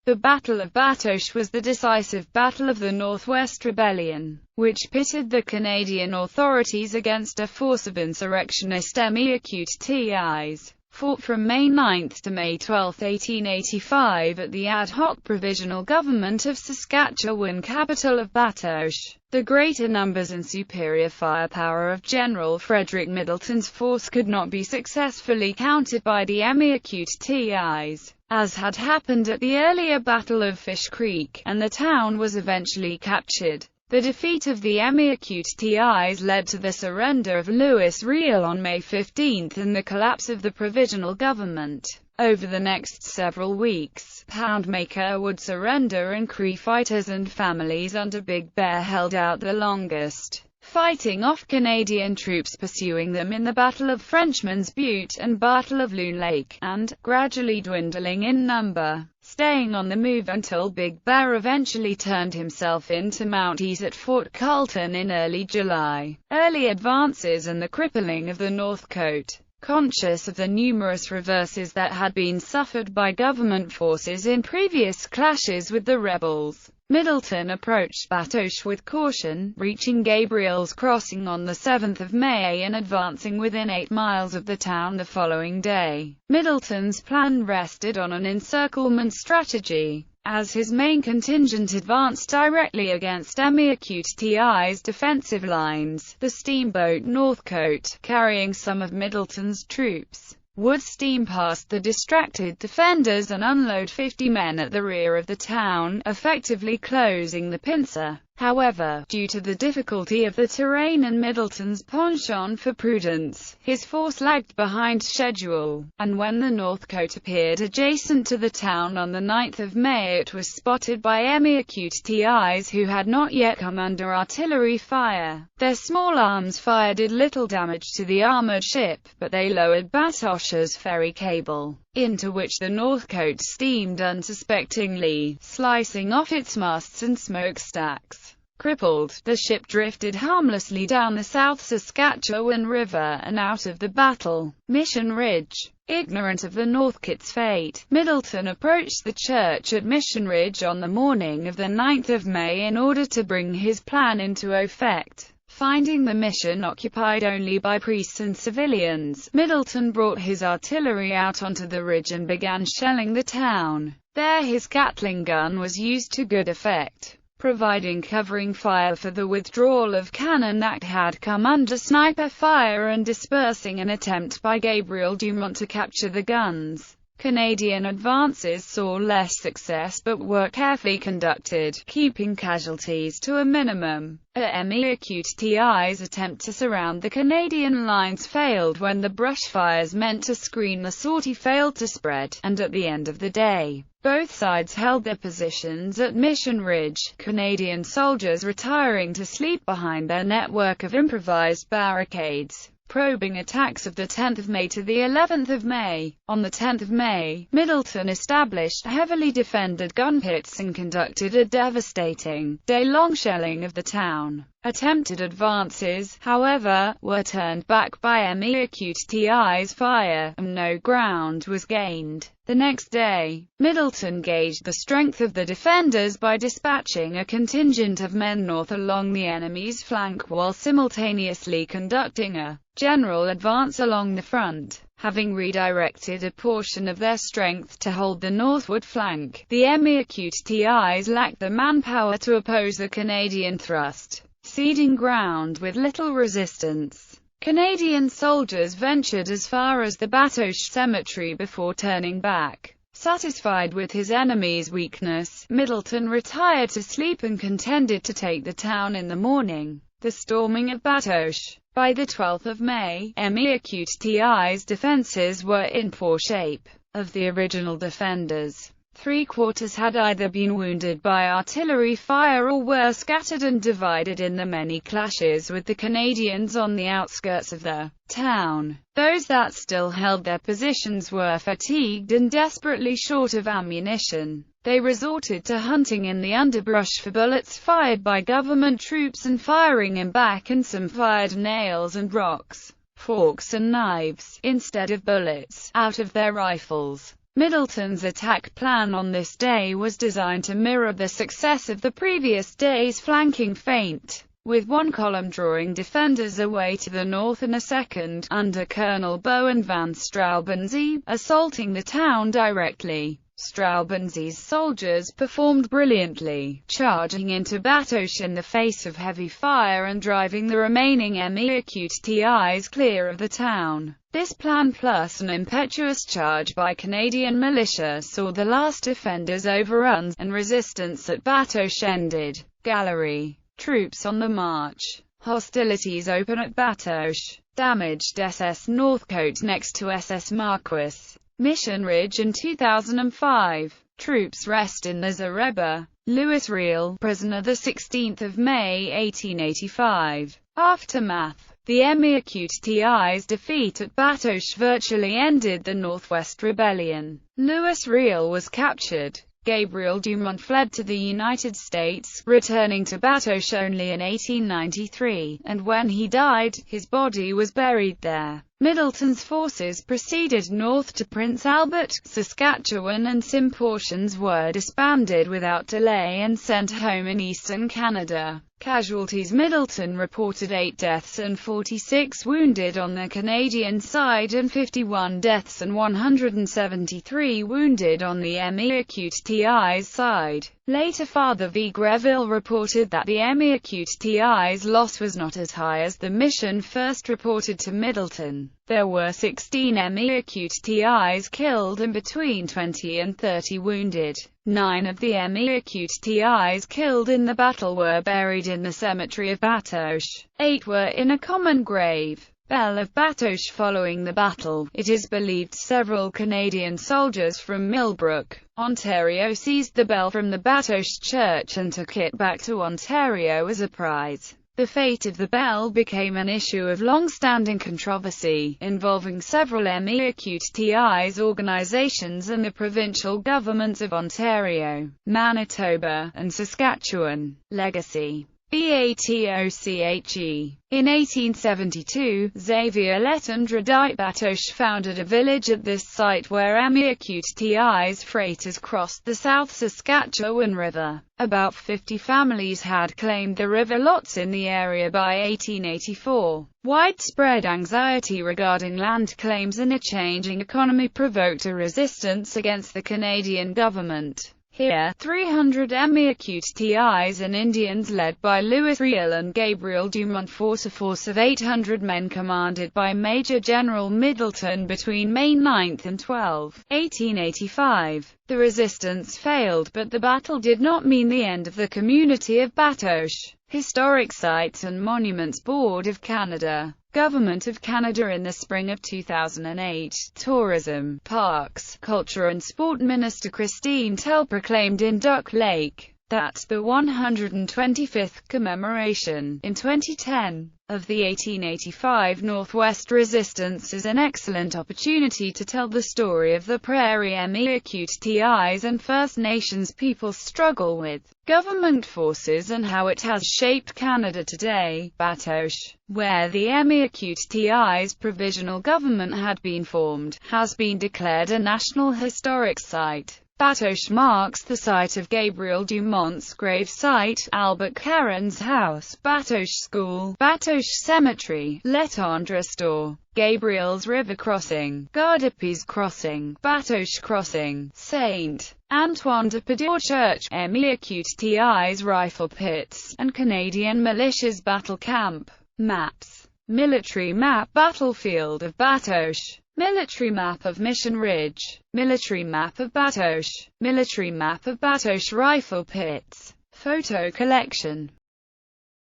The Battle of Batoche was the decisive battle of the Northwest Rebellion, which pitted the Canadian authorities against a force of insurrectionist Métis, fought from May 9 to May 12, 1885 at the ad hoc Provisional Government of Saskatchewan capital of Batoche. The greater numbers and superior firepower of General Frederick Middleton's force could not be successfully countered by the Métis, as had happened at the earlier Battle of Fish Creek, and the town was eventually captured. The defeat of the Métis led to the surrender of Louis Riel on May 15 and the collapse of the Provisional Government. Over the next several weeks, Poundmaker would surrender and Cree fighters and families under Big Bear held out the longest, fighting off Canadian troops pursuing them in the Battle of Frenchman's Butte and Battle of Loon Lake, and, gradually dwindling in number, staying on the move until Big Bear eventually turned himself into Mounties at Fort Carleton in early July. Early advances and the crippling of the Northcote. Conscious of the numerous reverses that had been suffered by government forces in previous clashes with the rebels, Middleton approached Batoche with caution, reaching Gabriel's Crossing on the 7th of May and advancing within 8 miles of the town the following day. Middleton's plan rested on an encirclement strategy, as his main contingent advanced directly against Métis' defensive lines. The steamboat Northcote, carrying some of Middleton's troops, would steam past the distracted defenders and unload 50 men at the rear of the town, effectively closing the pincer. However, due to the difficulty of the terrain and Middleton's penchant for prudence, his force lagged behind schedule, and when the Northcote appeared adjacent to the town on the 9th of May it was spotted by Métis, who had not yet come under artillery fire. Their small arms fire did little damage to the armoured ship, but they lowered Batoche's ferry cable, into which the Northcote steamed unsuspectingly, slicing off its masts and smokestacks. Crippled, the ship drifted harmlessly down the South Saskatchewan River and out of the battle. Mission Ridge. Ignorant of the Northcote's fate, Middleton approached the church at Mission Ridge on the morning of the 9th of May in order to bring his plan into effect. Finding the mission occupied only by priests and civilians, Middleton brought his artillery out onto the ridge and began shelling the town. There his Gatling gun was used to good effect, providing covering fire for the withdrawal of cannon that had come under sniper fire and dispersing an attempt by Gabriel Dumont to capture the guns. Canadian advances saw less success but were carefully conducted, keeping casualties to a minimum. Métis' attempt to surround the Canadian lines failed when the brush fires meant to screen the sortie failed to spread, and at the end of the day, both sides held their positions at Mission Ridge, Canadian soldiers retiring to sleep behind their network of improvised barricades. Probing attacks of the 10th of May to the 11th of May. On the 10th of May, Middleton established heavily defended gun pits and conducted a devastating, day-long shelling of the town. Attempted advances, however, were turned back by Métis' fire, and no ground was gained. The next day, Middleton gauged the strength of the defenders by dispatching a contingent of men north along the enemy's flank while simultaneously conducting a general advance along the front. Having redirected a portion of their strength to hold the northward flank, the Métis lacked the manpower to oppose the Canadian thrust, ceding ground with little resistance. Canadian soldiers ventured as far as the Batoche cemetery before turning back. Satisfied with his enemy's weakness, Middleton retired to sleep and contended to take the town in the morning. The storming of Batoche. By the 12th of May, Métis' defences were in poor shape. Of the original defenders, 3/4 had either been wounded by artillery fire or were scattered and divided in the many clashes with the Canadians on the outskirts of the town. Those that still held their positions were fatigued and desperately short of ammunition. They resorted to hunting in the underbrush for bullets fired by government troops and firing them back, and some fired nails and rocks, forks and knives, instead of bullets, out of their rifles. Middleton's attack plan on this day was designed to mirror the success of the previous day's flanking feint, with one column drawing defenders away to the north and a second, under Colonel Bowen van Straubenzee, assaulting the town directly. Straubenzee's soldiers performed brilliantly, charging into Batoche in the face of heavy fire and driving the remaining Métis clear of the town. This plan, plus an impetuous charge by Canadian militia, saw the last defenders overrun, and resistance at Batoche ended. Gallery. Troops on the march. Hostilities open at Batoche. Damaged SS Northcote next to SS Marquis. Mission Ridge in 2005. Troops rest in the Zareba. Louis Riel, prisoner 16 May 1885. Aftermath. The Métis' defeat at Batoche virtually ended the Northwest Rebellion. Louis Riel was captured. Gabriel Dumont fled to the United States, returning to Batoche only in 1893, and when he died, his body was buried there. Middleton's forces proceeded north to Prince Albert, Saskatchewan, and some portions were disbanded without delay and sent home in eastern Canada. Casualties: Middleton reported 8 deaths and 46 wounded on the Canadian side and 51 deaths and 173 wounded on the Métis' side. Later Father V. Greville reported that the Métis' loss was not as high as the mission first reported to Middleton. There were 16 Métis killed and between 20 and 30 wounded. 9 of the Métis killed in the battle were buried in the cemetery of Batoche. 8 were in a common grave. Battle of Batoche. Following the battle, it is believed several Canadian soldiers from Millbrook, Ontario, seized the bell from the Batoche church and took it back to Ontario as a prize. The fate of the bell became an issue of long-standing controversy, involving several Métis organizations and the provincial governments of Ontario, Manitoba, and Saskatchewan. Legacy. Batoche. In 1872, Xavier Letendre Batoche founded a village at this site where Métis freighters crossed the South Saskatchewan River. About 50 families had claimed the river lots in the area by 1884. Widespread anxiety regarding land claims and a changing economy provoked a resistance against the Canadian government. Here, 300 Métis and Indians led by Louis Riel and Gabriel Dumont fought a force of 800 men commanded by Major General Middleton between May 9 and 12, 1885. The resistance failed, but the battle did not mean the end of the community of Batoche. Historic Sites and Monuments Board of Canada. Government of Canada. In the spring of 2008, Tourism, Parks, Culture and Sport Minister Christine Tell proclaimed in Duck Lake that the 125th commemoration, in 2010, of the 1885 Northwest Resistance is an excellent opportunity to tell the story of the Prairie Métis and First Nations people's struggle with government forces and how it has shaped Canada today. Batoche, where the Métis' provisional government had been formed, has been declared a National Historic Site. Batoche marks the site of Gabriel Dumont's grave site, Albert Caron's house, Batoche School, Batoche Cemetery, Letendre Store, Gabriel's River Crossing, Gardapi's Crossing, Batoche Crossing, St. Antoine de Padour Church, Métis' rifle pits, and Canadian Militia's battle camp. Maps. Military map. Battlefield of Batoche. Military map of Mission Ridge. Military map of Batoche. Military map of Batoche rifle pits. Photo collection.